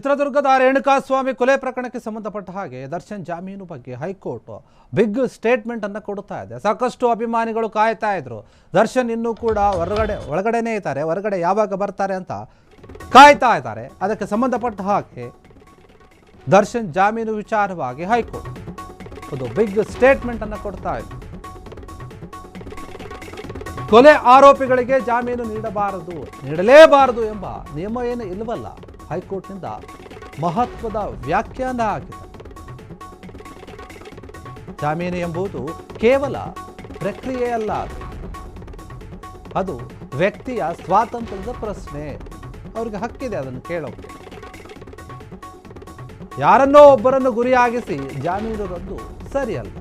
ಚಿತ್ರದುರ್ಗದ ರೇಣುಕಾಸ್ವಾಮಿ ಕೊಲೆ ಪ್ರಕರಣಕ್ಕೆ ಸಂಬಂಧಪಟ್ಟ ಹಾಗೆ ದರ್ಶನ್ ಜಾಮೀನು ಬಗ್ಗೆ ಹೈಕೋರ್ಟ್ ಬಿಗ್ ಸ್ಟೇಟ್ಮೆಂಟ್ ಅನ್ನು ಕೊಡ್ತಾ ಇದೆ. ಸಾಕಷ್ಟು ಅಭಿಮಾನಿಗಳು ಕಾಯ್ತಾ ಇದ್ರು. ದರ್ಶನ್ ಇನ್ನೂ ಕೂಡ ಒಳಗಡೆನೇ ಇದ್ದಾರೆ, ಹೊರಗಡೆ ಯಾವಾಗ ಬರ್ತಾರೆ ಅಂತ ಕಾಯ್ತಾ ಇದ್ದಾರೆ. ಅದಕ್ಕೆ ಸಂಬಂಧಪಟ್ಟ ಹಾಗೆ ದರ್ಶನ್ ಜಾಮೀನು ವಿಚಾರವಾಗಿ ಹೈಕೋರ್ಟ್ ಒಂದು ಬಿಗ್ ಸ್ಟೇಟ್ಮೆಂಟ್ ಅನ್ನು ಕೊಡ್ತಾ ಇದೆ. ಕೊಲೆ ಆರೋಪಿಗಳಿಗೆ ಜಾಮೀನು ನೀಡಲೇಬಾರದು ಎಂಬ ನಿಯಮ ಏನು ಇಲ್ಲವಲ್ಲ. ಹೈಕೋರ್ಟ್ನಿಂದ ಮಹತ್ವದ ವ್ಯಾಖ್ಯಾನ ಆಗಿದೆ. ಜಾಮೀನು ಎಂಬುದು ಕೇವಲ ಪ್ರಕ್ರಿಯೆಯಲ್ಲ, ಅದು ವ್ಯಕ್ತಿಯ ಸ್ವಾತಂತ್ರ್ಯದ ಪ್ರಶ್ನೆ. ಅವ್ರಿಗೆ ಹಕ್ಕಿದೆ ಅದನ್ನು ಕೇಳೋಕೆ. ಯಾರನ್ನೋ ಒಬ್ಬರನ್ನು ಗುರಿಯಾಗಿಸಿ ಜಾಮೀನು ರದ್ದು ಸರಿಯಲ್ಲ.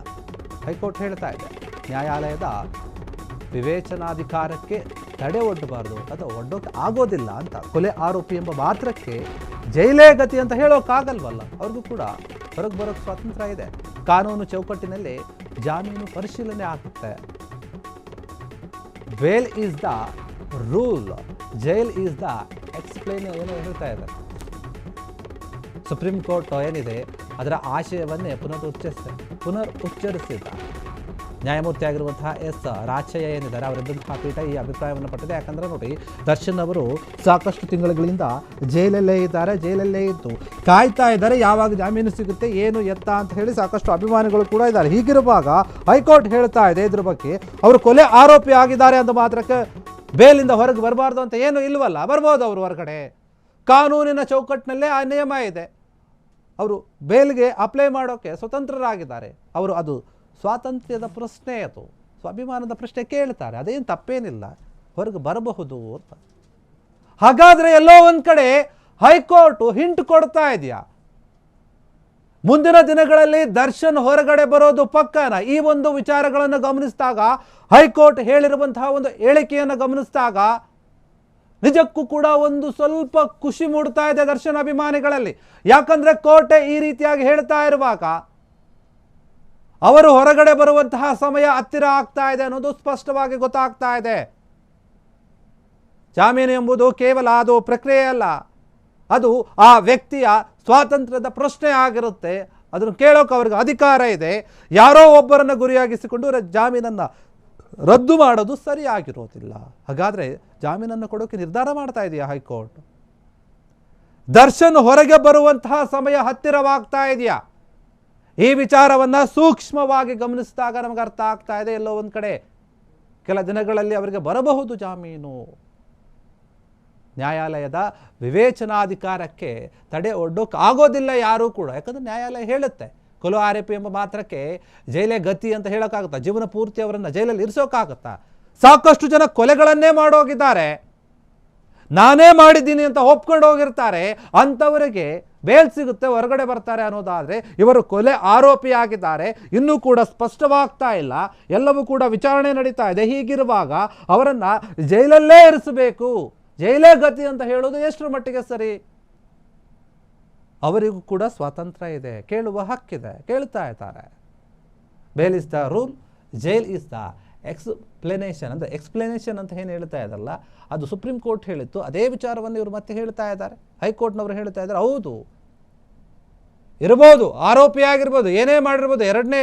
ಹೈಕೋರ್ಟ್ ಹೇಳ್ತಾ ಇದೆ, ನ್ಯಾಯಾಲಯದ ವಿವೇಚನಾಧಿಕಾರಕ್ಕೆ ತಡೆ ಒಡ್ಡಬಾರ್ದು ಅಥವಾ ಒಡ್ಡೋಕೆ ಆಗೋದಿಲ್ಲ ಅಂತ. ಕೊಲೆ ಆರೋಪಿ ಎಂಬ ಮಾತ್ರಕ್ಕೆ ಜೈಲೇ ಗತಿ ಅಂತ ಹೇಳೋಕ್ಕಾಗಲ್ವಲ್ಲ. ಅವ್ರಿಗೂ ಕೂಡ ಹೊರಗೆ ಬರೋಕ್ಕೆ ಸ್ವಾತಂತ್ರ್ಯ ಇದೆ. ಕಾನೂನು ಚೌಕಟ್ಟಿನಲ್ಲಿ ಜಾಮೀನು ಪರಿಶೀಲನೆ ಆಗುತ್ತೆ. Bail is the rule, jail is the explain ಏನೋ ಹೇಳ್ತಾ ಇದೆ. ಸುಪ್ರೀಂ ಕೋರ್ಟ್ ಏನಿದೆ ಅದರ ಆಶಯವನ್ನೇ ಪುನರ್ ಉಚ್ಚರಿಸಿದ ನ್ಯಾಯಮೂರ್ತಿ ಆಗಿರುವಂತಹ ಎಸ್ ರಾಚಯ್ಯ ಏನಿದ್ದಾರೆ ಅವರಿದ್ದಂತಹ ಪೀಠ ಈ ಅಭಿಪ್ರಾಯವನ್ನು ಪಟ್ಟಿದೆ. ಯಾಕಂದರೆ ನೋಡಿ, ದರ್ಶನ್ ಅವರು ಸಾಕಷ್ಟು ತಿಂಗಳುಗಳಿಂದ ಜೈಲಲ್ಲೇ ಇದ್ದಾರೆ. ಜೈಲಲ್ಲೇ ಇದ್ದು ಕಾಯ್ತಾ ಇದ್ದಾರೆ ಯಾವಾಗ ಜಾಮೀನು ಸಿಗುತ್ತೆ ಏನು ಎತ್ತ ಅಂತ ಹೇಳಿ ಸಾಕಷ್ಟು ಅಭಿಮಾನಿಗಳು ಕೂಡ ಇದ್ದಾರೆ. ಹೀಗಿರುವಾಗ ಹೈಕೋರ್ಟ್ ಹೇಳ್ತಾ ಇದೆ ಇದ್ರ ಬಗ್ಗೆ ಅವರು ಕೊಲೆ ಆರೋಪಿ ಆಗಿದ್ದಾರೆ ಅಂತ ಮಾತ್ರಕ್ಕೆ ಬೇಲಿಂದ ಹೊರಗೆ ಬರಬಾರ್ದು ಅಂತ ಏನು ಇಲ್ವಲ್ಲ. ಬರ್ಬೋದು ಅವರು ಹೊರಗಡೆ. ಕಾನೂನಿನ ಚೌಕಟ್ಟಿನಲ್ಲೇ ಆ ನಿಯಮ ಇದೆ. ಅವರು ಬೇಲ್ಗೆ ಅಪ್ಲೈ ಮಾಡೋಕ್ಕೆ ಸ್ವತಂತ್ರರಾಗಿದ್ದಾರೆ. ಅವರು ಅದು ಸ್ವಾತಂತ್ರ್ಯದ ಪ್ರಶ್ನೆ, ಅದು ಸ್ವಾಭಿಮಾನದ ಪ್ರಶ್ನೆ ಕೇಳ್ತಾರೆ. ಅದೇನು ತಪ್ಪೇನಿಲ್ಲ, ಹೊರಗೆ ಬರಬಹುದು ಅಂತ. ಹಾಗಾದರೆ ಎಲ್ಲೋ ಒಂದು ಕಡೆ ಹೈಕೋರ್ಟ್ ಹಿಂಟ್ ಕೊಡ್ತಾ ಇದೆಯಾ ಮುಂದಿನ ದಿನಗಳಲ್ಲಿ ದರ್ಶನ್ ಹೊರಗಡೆ ಬರೋದು ಪಕ್ಕನ? ಈ ಒಂದು ವಿಚಾರಗಳನ್ನು ಗಮನಿಸಿದಾಗ, ಹೈಕೋರ್ಟ್ ಹೇಳಿರುವಂತಹ ಒಂದು ಹೇಳಿಕೆಯನ್ನು ಗಮನಿಸಿದಾಗ ನಿಜಕ್ಕೂ ಕೂಡ ಒಂದು ಸ್ವಲ್ಪ ಖುಷಿ ಮೂಡ್ತಾ ಇದೆ ದರ್ಶನ್ ಅಭಿಮಾನಿಗಳಲ್ಲಿ. ಯಾಕಂದ್ರೆ ಕೋರ್ಟೆ ಈ ರೀತಿಯಾಗಿ ಹೇಳ್ತಾ ಇರುವಾಗ ಅವರು ಹೊರಗಡೆ ಬರುವಂತಹ ಸಮಯ ಹತ್ತಿರ ಆಗ್ತಾ ಇದೆ ಅನ್ನೋದು ಸ್ಪಷ್ಟವಾಗಿ ಗೊತ್ತಾಗ್ತಾ ಇದೆ. ಜಾಮೀನು ಎಂಬುದು ಕೇವಲ ಅದು ಪ್ರಕ್ರಿಯೆ ಅಲ್ಲ, ಅದು ಆ ವ್ಯಕ್ತಿಯ ಸ್ವಾತಂತ್ರ್ಯದ ಪ್ರಶ್ನೆ ಆಗಿರುತ್ತೆ. ಅದನ್ನು ಕೇಳೋಕೆ ಅವ್ರಿಗೆ ಅಧಿಕಾರ ಇದೆ. ಯಾರೋ ಒಬ್ಬರನ್ನು ಗುರಿಯಾಗಿಸಿಕೊಂಡು ಜಾಮೀನನ್ನು ರದ್ದು ಮಾಡೋದು ಸರಿಯಾಗಿರೋದಿಲ್ಲ. ಹಾಗಾದರೆ ಜಾಮೀನನ್ನು ಕೊಡೋಕೆ ನಿರ್ಧಾರ ಮಾಡ್ತಾ ಇದೆಯಾ ಹೈಕೋರ್ಟ್? ದರ್ಶನ್ ಹೊರಗೆ ಬರುವಂತಹ ಸಮಯ ಹತ್ತಿರವಾಗ್ತಾ ಇದೆಯಾ? ಈ ವಿಚಾರವನ್ನು ಸೂಕ್ಷ್ಮವಾಗಿ ಗಮನಿಸಿದಾಗ ನಮಗೆ ಅರ್ಥ ಆಗ್ತಾ ಇದೆ, ಎಲ್ಲೋ ಒಂದು ಕಡೆ ಕೆಲ ದಿನಗಳಲ್ಲಿ ಅವರಿಗೆ ಬರಬಹುದು ಜಾಮೀನು. ನ್ಯಾಯಾಲಯದ ವಿವೇಚನಾಧಿಕಾರಕ್ಕೆ ತಡೆ ಒಡ್ಡೋಕೆ ಆಗೋದಿಲ್ಲ ಯಾರೂ ಕೂಡ. ಯಾಕಂದರೆ ನ್ಯಾಯಾಲಯ ಹೇಳುತ್ತೆ ಕೊಲೆ ಆರೋಪಿ ಎಂಬ ಮಾತ್ರಕ್ಕೆ ಜೈಲೇ ಗತಿ ಅಂತ ಹೇಳೋಕ್ಕಾಗುತ್ತಾ? ಜೀವನ ಪೂರ್ತಿ ಅವರನ್ನು ಜೈಲಲ್ಲಿ ಇರಿಸೋಕ್ಕಾಗುತ್ತಾ? ಸಾಕಷ್ಟು ಜನ ಕೊಲೆಗಳನ್ನೇ ಮಾಡೋಗಿದ್ದಾರೆ, ನಾನೇ ಮಾಡಿದ್ದೀನಿ ಅಂತ ಒಪ್ಕೊಂಡು ಹೋಗಿರ್ತಾರೆ. ಅಂಥವರಿಗೆ ಬೇಲ್ ಸಿಗುತ್ತೆ, ಹೊರಗಡೆ ಬರ್ತಾರೆ ಅನ್ನೋದಾದರೆ, ಇವರು ಕೊಲೆ ಆರೋಪಿ ಆಗಿದ್ದಾರೆ, ಇನ್ನೂ ಕೂಡ ಸ್ಪಷ್ಟವಾಗ್ತಾ ಇಲ್ಲ, ಎಲ್ಲವೂ ಕೂಡ ವಿಚಾರಣೆ ನಡೀತಾ ಇದೆ. ಹೀಗಿರುವಾಗ ಅವರನ್ನು ಜೈಲಲ್ಲೇ ಇರಿಸಬೇಕು, ಜೈಲೇ ಗತಿ ಅಂತ ಹೇಳೋದು ಎಷ್ಟರ ಮಟ್ಟಿಗೆ ಸರಿ? ಅವರಿಗೂ ಕೂಡ ಸ್ವಾತಂತ್ರ್ಯ ಇದೆ, ಕೇಳುವ ಹಕ್ಕಿದೆ, ಕೇಳ್ತಾ ಇದ್ದಾರೆ. Bale is the rule, jail is the explanation. ಅಂದರೆ ಎಕ್ಸ್ಪ್ಲನೇಷನ್ ಅಂತ ಏನು ಹೇಳ್ತಾ ಇದ್ದಲ್ಲ, ಅದು ಸುಪ್ರೀಂ ಕೋರ್ಟ್ ಹೇಳಿತ್ತು. ಅದೇ ವಿಚಾರವನ್ನು ಇವರು ಮತ್ತೆ ಹೇಳ್ತಾ ಇದ್ದಾರೆ, ಹೈಕೋರ್ಟ್ನವರು ಹೇಳ್ತಾ ಇದ್ದಾರೆ. ಹೌದು, ಇರ್ಬೋದು, ಆರೋಪಿ ಆಗಿರ್ಬೋದು, ಏನೇ ಮಾಡಿರ್ಬೋದು, ಎರಡನೇ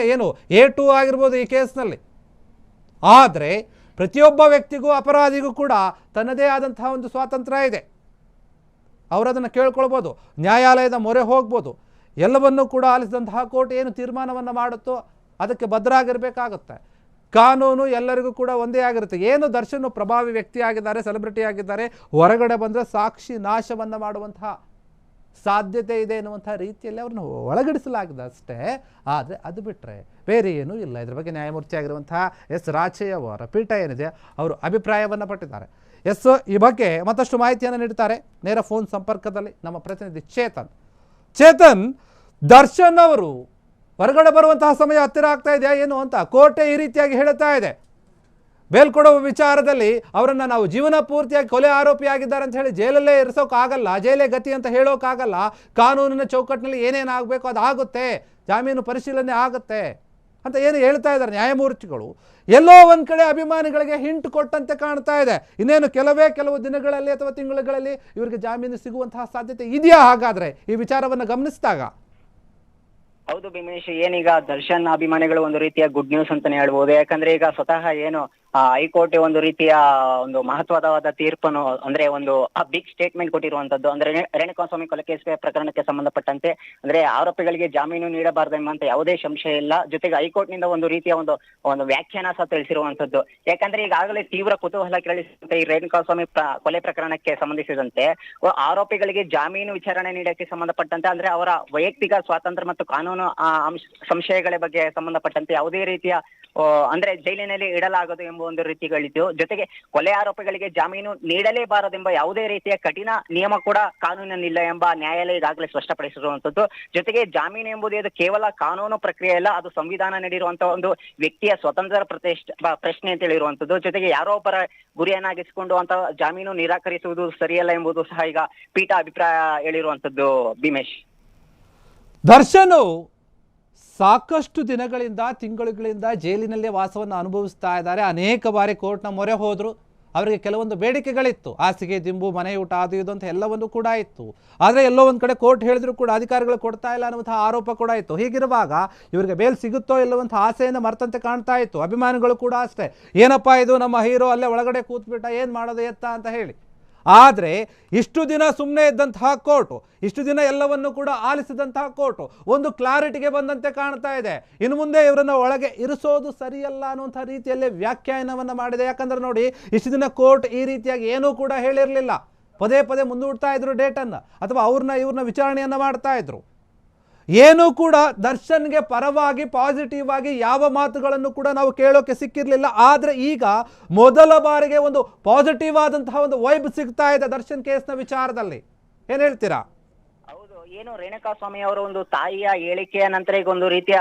A2 ಆಗಿರ್ಬೋದು ಈ ಕೇಸ್ನಲ್ಲಿ. ಆದರೆ ಪ್ರತಿಯೊಬ್ಬ ವ್ಯಕ್ತಿಗೂ, ಅಪರಾಧಿಗೂ ಕೂಡ ತನ್ನದೇ ಆದಂತಹ ಒಂದು ಸ್ವಾತಂತ್ರ್ಯ ಇದೆ. ಅವರದನ್ನು ಕೇಳ್ಕೊಳ್ಬೋದು, ನ್ಯಾಯಾಲಯದ ಮೊರೆ ಹೋಗ್ಬೋದು. ಎಲ್ಲವನ್ನೂ ಕೂಡ ಆಲಿಸಿದಂತಹ ಕೋರ್ಟ್ ಏನು ತೀರ್ಮಾನವನ್ನು ಮಾಡುತ್ತೋ ಅದಕ್ಕೆ ಬದ್ಧರಾಗಿರಬೇಕಾಗುತ್ತೆ. ಕಾನೂನು ಎಲ್ಲರಿಗೂ ಕೂಡ ಒಂದೇ ಆಗಿರುತ್ತೆ. ಏನು ದರ್ಶನ್ ಪ್ರಭಾವಿ ವ್ಯಕ್ತಿ ಆಗಿದ್ದಾರೆ, ಸೆಲೆಬ್ರಿಟಿ ಆಗಿದ್ದಾರೆ, ಹೊರಗಡೆ ಬಂದರೆ ಸಾಕ್ಷಿ ನಾಶವನ್ನು ಮಾಡುವಂತಹ ಸಾಧ್ಯತೆ ಇದೆ ಎನ್ನುವಂಥ ರೀತಿಯಲ್ಲಿ ಅವ್ರನ್ನ ಒಳಗಡಿಸಲಾಗಿದೆ ಅಷ್ಟೇ. ಆದರೆ ಅದು ಬಿಟ್ಟರೆ ಬೇರೆ ಏನೂ ಇಲ್ಲ. ಇದ್ರ ಬಗ್ಗೆ ನ್ಯಾಯಮೂರ್ತಿ ಆಗಿರುವಂತಹ ಎಸ್ ರಾಚಯ್ಯ ಅವರ ಪೀಠ ಏನಿದೆ ಅವರು ಅಭಿಪ್ರಾಯವನ್ನು ಪಟ್ಟಿದ್ದಾರೆ. ಎಸ್, ಈ ಬಗ್ಗೆ ಮತ್ತಷ್ಟು ಮಾಹಿತಿಯನ್ನು ನೀಡ್ತಾರೆ ನೇರ ಫೋನ್ ಸಂಪರ್ಕದಲ್ಲಿ ನಮ್ಮ ಪ್ರತಿನಿಧಿ ಚೇತನ್. ದರ್ಶನ್ ಅವರು ಹೊರಗಡೆ ಬರುವಂತಹ ಸಮಯ ಹತ್ತಿರ ಆಗ್ತಾ ಇದೆಯಾ ಏನು ಅಂತ ಕೋರ್ಟೆ ಈ ರೀತಿಯಾಗಿ ಹೇಳ್ತಾ ಇದೆ. ಬೇಲ್ ಕೊಡುವ ವಿಚಾರದಲ್ಲಿ ಅವರನ್ನು ನಾವು ಜೀವನ ಪೂರ್ತಿಯಾಗಿ ಕೊಲೆ ಆರೋಪಿ ಆಗಿದ್ದಾರೆ ಅಂತ ಹೇಳಿ ಜೈಲಲ್ಲೇ ಇರಿಸೋಕ್ಕಾಗಲ್ಲ, ಜೈಲೇ ಗತಿ ಅಂತ ಹೇಳೋಕ್ಕಾಗಲ್ಲ. ಕಾನೂನಿನ ಚೌಕಟ್ಟಿನಲ್ಲಿ ಏನೇನು ಆಗಬೇಕು ಅದು ಆಗುತ್ತೆ, ಜಾಮೀನು ಪರಿಶೀಲನೆ ಆಗುತ್ತೆ. ಅಂತ ಏನು ಹೇಳ್ತಾ ಇದ್ದಾರೆ ನ್ಯಾಯಮೂರ್ತಿಗಳು. ಎಲ್ಲೋ ಒಂದು ಕಡೆ ಅಭಿಮಾನಿಗಳಿಗೆ ಹಿಂಟ್ ಕೊಟ್ಟಂತೆ ಕಾಣ್ತಾ ಇದೆ. ಇನ್ನೇನು ಕೆಲವು ದಿನಗಳಲ್ಲಿ ಅಥವಾ ತಿಂಗಳುಗಳಲ್ಲಿ ಇವರಿಗೆ ಜಾಮೀನು ಸಿಗುವಂತಹ ಸಾಧ್ಯತೆ ಇದೆಯಾ ಹಾಗಾದರೆ ಈ ವಿಚಾರವನ್ನು ಗಮನಿಸಿದಾಗ? ಹೌದು ಭೀಮೇಶ್, ಏನೀಗ ದರ್ಶನ್ ಅಭಿಮಾನಿಗಳು ಒಂದು ರೀತಿಯ ಗುಡ್ ನ್ಯೂಸ್ ಅಂತಾನೆ ಹೇಳ್ಬೋದು. ಯಾಕಂದ್ರೆ ಈಗ ಸ್ವತಃ ಏನು ಹೈಕೋರ್ಟ್ ಒಂದು ರೀತಿಯ ಒಂದು ಮಹತ್ವವಾದ ತೀರ್ಪನ್ನು ಅಂದ್ರೆ ಒಂದು ಬಿಗ್ ಸ್ಟೇಟ್ಮೆಂಟ್ ಕೊಟ್ಟಿರುವಂತದ್ದು. ಅಂದ್ರೆ ರೇಣುಕಾಸ್ವಾಮಿ ಕೊಲೆ ಕೇಸ್ ಪ್ರಕರಣಕ್ಕೆ ಸಂಬಂಧಪಟ್ಟಂತೆ ಅಂದ್ರೆ ಆರೋಪಿಗಳಿಗೆ ಜಾಮೀನು ನೀಡಬಾರದೆಂಬಂತ ಯಾವುದೇ ಸಂಶಯ ಇಲ್ಲ. ಜೊತೆಗೆ ಹೈಕೋರ್ಟ್ ನಿಂದ ಒಂದು ರೀತಿಯ ಒಂದು ವ್ಯಾಖ್ಯಾನ ಸಹ ತಿಳಿಸಿರುವಂತದ್ದು. ಯಾಕಂದ್ರೆ ಈಗಾಗಲೇ ತೀವ್ರ ಕುತೂಹಲ ಕೆರಳಿಸಿದಂತೆ ಈ ರೇಣುಕಾಸ್ವಾಮಿ ಕೊಲೆ ಪ್ರಕರಣಕ್ಕೆ ಸಂಬಂಧಿಸಿದಂತೆ ಆರೋಪಿಗಳಿಗೆ ಜಾಮೀನು ವಿಚಾರಣೆ ನೀಡಕ್ಕೆ ಸಂಬಂಧಪಟ್ಟಂತೆ ಅಂದ್ರೆ ಅವರ ವೈಯಕ್ತಿಕ ಸ್ವಾತಂತ್ರ್ಯ ಮತ್ತು ಕಾನೂನು ಸಂಶಯಗಳ ಬಗ್ಗೆ ಸಂಬಂಧಪಟ್ಟಂತೆ ಯಾವುದೇ ರೀತಿಯ ಅಂದ್ರೆ ಜೈಲಿನಲ್ಲಿ ಇಡಲಾಗದು ಎಂಬ ಒಂದು ರೀತಿಗಳಿದ್ದು. ಜೊತೆಗೆ ಕೊಲೆ ಆರೋಪಿಗಳಿಗೆ ಜಾಮೀನು ನೀಡಲೇಬಾರದೆಂಬ ಯಾವುದೇ ರೀತಿಯ ಕಠಿಣ ನಿಯಮ ಕೂಡ ಕಾನೂನಿನಿಲ್ಲ ಎಂಬ ನ್ಯಾಯಾಲಯ ಈಗಾಗಲೇ ಸ್ಪಷ್ಟಪಡಿಸಿರುವಂತದ್ದು. ಜೊತೆಗೆ ಜಾಮೀನು ಎಂಬುದು ಇದು ಕೇವಲ ಕಾನೂನು ಪ್ರಕ್ರಿಯೆ ಅಲ್ಲ, ಅದು ಸಂವಿಧಾನ ನೀಡಿರುವಂತಹ ಒಂದು ವ್ಯಕ್ತಿಯ ಸ್ವತಂತ್ರ ಪ್ರಶ್ನೆ ಅಂತ ಹೇಳಿರುವಂತದ್ದು. ಜೊತೆಗೆ ಯಾರೋ ಒಬ್ಬರ ಗುರಿಯನ್ನಾಗಿಸಿಕೊಂಡು ಅಂತ ಜಾಮೀನು ನಿರಾಕರಿಸುವುದು ಸರಿಯಲ್ಲ ಎಂಬುದು ಸಹ ಈಗ ಪೀಠ ಅಭಿಪ್ರಾಯ ಹೇಳಿರುವಂತದ್ದು. ಭೀಮೇಶ್, ದರ್ಶನ್ ಸಾಕಷ್ಟು ದಿನಗಳಿಂದ ತಿಂಗಳುಗಳಿಂದ ಜೈಲಿನಲ್ಲೇ ವಾಸವನ್ನು ಅನುಭವಿಸ್ತಾ ಇದ್ದಾರೆ. ಅನೇಕ ಬಾರಿ ಕೋರ್ಟ್ನ ಮೊರೆ ಹೋದರು. ಅವರಿಗೆ ಕೆಲವೊಂದು ಬೇಡಿಕೆಗಳಿತ್ತು, ಹಾಸಿಗೆ ದಿಂಬು, ಮನೆ ಊಟ, ಅದು ಇದು ಅಂತ ಎಲ್ಲವನ್ನು ಕೂಡ ಇತ್ತು. ಆದರೆ ಎಲ್ಲೋ ಒಂದು ಕಡೆ ಕೋರ್ಟ್ ಹೇಳಿದ್ರು ಕೂಡ ಅಧಿಕಾರಿಗಳು ಕೊಡ್ತಾ ಇಲ್ಲ ಅನ್ನುವಂಥ ಆರೋಪ ಕೂಡ ಇತ್ತು. ಹೀಗಿರುವಾಗ ಇವರಿಗೆ ಬೇಲ್ ಸಿಗುತ್ತೋ ಇಲ್ಲವಂಥ ಆಸೆಯನ್ನು ಮರ್ತಂತೆ ಕಾಣ್ತಾ ಇತ್ತು. ಅಭಿಮಾನಿಗಳು ಕೂಡ ಅಷ್ಟೇ, ಏನಪ್ಪ ಇದು ನಮ್ಮ ಹೀರೋ ಅಲ್ಲೇ ಒಳಗಡೆ ಕೂತ್ಬಿಟ್ಟ, ಏನು ಮಾಡೋದು ಎತ್ತ ಅಂತ ಹೇಳಿ. ಆದರೆ ಇಷ್ಟು ದಿನ ಸುಮ್ಮನೆ ಇದ್ದಂತಹ ಕೋರ್ಟು, ಇಷ್ಟು ದಿನ ಎಲ್ಲವನ್ನು ಕೂಡ ಆಲಿಸಿದಂತಹ ಕೋರ್ಟು ಒಂದು ಕ್ಲಾರಿಟಿಗೆ ಬಂದಂತೆ ಕಾಣ್ತಾ ಇದೆ. ಇನ್ನು ಮುಂದೆ ಇವರನ್ನು ಒಳಗೆ ಇರಿಸೋದು ಸರಿಯಲ್ಲ ಅನ್ನುವಂಥ ರೀತಿಯಲ್ಲೇ ವ್ಯಾಖ್ಯಾನವನ್ನು ಮಾಡಿದೆ. ಯಾಕಂದ್ರೆ ನೋಡಿ, ಇಷ್ಟು ದಿನ ಕೋರ್ಟ್ ಈ ರೀತಿಯಾಗಿ ಏನೂ ಕೂಡ ಹೇಳಿರಲಿಲ್ಲ. ಪದೇ ಮುಂದೂಡ್ತಾ ಇದ್ರು ಡೇಟನ್ನು, ಅಥವಾ ಇವ್ರನ್ನ ವಿಚಾರಣೆಯನ್ನು ಮಾಡ್ತಾ ಇದ್ರು. ಏನೂ ಕೂಡ ದರ್ಶನ್ಗೆ ಪರವಾಗಿ ಪಾಸಿಟಿವ್ ಆಗಿ ಯಾವ ಮಾತುಗಳನ್ನು ಕೂಡ ನಾವು ಕೇಳೋಕೆ ಸಿಕ್ಕಿರಲಿಲ್ಲ. ಆದರೆ ಈಗ ಮೊದಲ ಬಾರಿಗೆ ಒಂದು ಪಾಸಿಟಿವ್ ಆದಂತಹ ಒಂದು ವೈಬ್ ಸಿಗ್ತಾ ಇದೆ ದರ್ಶನ್ ಕೇಸ್ನ ವಿಚಾರದಲ್ಲಿ. ಏನು ಹೇಳ್ತೀರಾ? ಏನು ರೇಣುಕಾಸ್ವಾಮಿ ಅವರ ಒಂದು ತಾಯಿಯ ಹೇಳಿಕೆಯ ನಂತರ ಈಗ ಒಂದು ರೀತಿಯ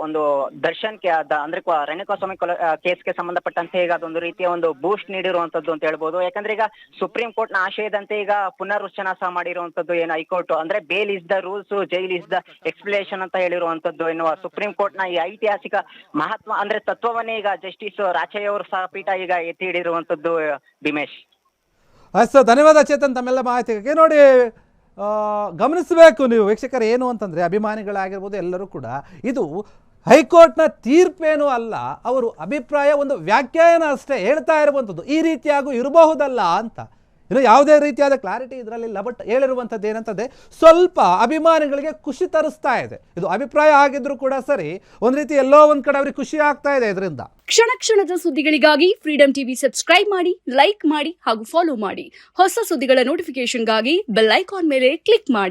ಒಂದು ದರ್ಶನ್ ಅಂದ್ರೆ ರೇಣುಕಾಸ್ವಾಮಿ ಕೇಸ್ಗೆ ಸಂಬಂಧಪಟ್ಟಂತೆ ಈಗ ಅದೊಂದು ರೀತಿಯ ಒಂದು ಬೂಸ್ಟ್ ನೀಡಿರುವಂತದ್ದು ಅಂತ ಹೇಳ್ಬೋದು. ಯಾಕಂದ್ರೆ ಈಗ ಸುಪ್ರೀಂ ಕೋರ್ಟ್ ನ ಆಶಯದಂತೆ ಈಗ ಪುನರ್ರಚನಾ ಸಹ ಮಾಡಿರುವಂತದ್ದು ಏನು ಹೈಕೋರ್ಟ್ ಅಂದ್ರೆ bale is the rules, jail is the explanation ಅಂತ ಹೇಳಿರುವಂತದ್ದು ಎನ್ನುವ ಸುಪ್ರೀಂ ಕೋರ್ಟ್ ನ ಈ ಐತಿಹಾಸಿಕ ಮಹತ್ವ ಅಂದ್ರೆ ತತ್ವವನ್ನೇ ಈಗ ಜಸ್ಟಿಸ್ ರಾಚಯ್ಯ ಅವರು ಸಹ ಪೀಠ ಈಗ ಎತ್ತಿ ಹಿಡಿರುವಂತದ್ದು. ಭೀಮೇಶ್, ಧನ್ಯವಾದ ಚೇತನ್ ತಮ್ಮೆಲ್ಲ ಮಾಹಿತಿಗೆ. ನೋಡಿ, ಗಮನಿಸಬೇಕು ನೀವು ವೀಕ್ಷಕರು, ಏನು ಅಂತಂದರೆ ಅಭಿಮಾನಿಗಳಾಗಿರ್ಬೋದು ಎಲ್ಲರೂ ಕೂಡ, ಇದು ಹೈಕೋರ್ಟ್ನ ತೀರ್ಪೇನೂ ಅಲ್ಲ, ಅವರು ಅಭಿಪ್ರಾಯ, ಒಂದು ವ್ಯಾಖ್ಯಾನ ಅಷ್ಟೇ ಹೇಳ್ತಾ ಇರುವಂಥದ್ದು. ಈ ರೀತಿಯಾಗೂ ಇರಬಹುದಲ್ಲ ಅಂತ ಇನ್ನು ಯಾವುದೇ ರೀತಿಯಾದ ಕ್ಲಾರಿಟಿ ಇದರಲ್ಲಿಲ್ಲ. ಬಟ್ ಹೇಳಿರುವಂಥದ್ದು ಏನಂತಂದರೆ ಸ್ವಲ್ಪ ಅಭಿಮಾನಿಗಳಿಗೆ ಖುಷಿ ತರಿಸ್ತಾ ಇದೆ. ಇದು ಅಭಿಪ್ರಾಯ ಆಗಿದ್ರು ಕೂಡ ಸರಿ, ಒಂದು ರೀತಿ ಎಲ್ಲೋ ಒಂದು ಕಡೆ ಅವ್ರಿಗೆ ಖುಷಿ ಆಗ್ತಾ ಇದೆ ಇದರಿಂದ. ಕ್ಷಣದ ಸುದ್ದಿಗಳಿಗಾಗಿ ಫ್ರೀಡಂ ಟಿವಿ ಸಬ್ಸ್ಕ್ರೈಬ್ ಮಾಡಿ, ಲೈಕ್ ಮಾಡಿ ಹಾಗೂ ಫಾಲೋ ಮಾಡಿ. ಹೊಸ ಸುದ್ದಿಗಳ ನೋಟಿಫಿಕೇಶನ್ಗಾಗಿ ಬೆಲ್ ಐಕಾನ್ ಮೇಲೆ ಕ್ಲಿಕ್ ಮಾಡಿ.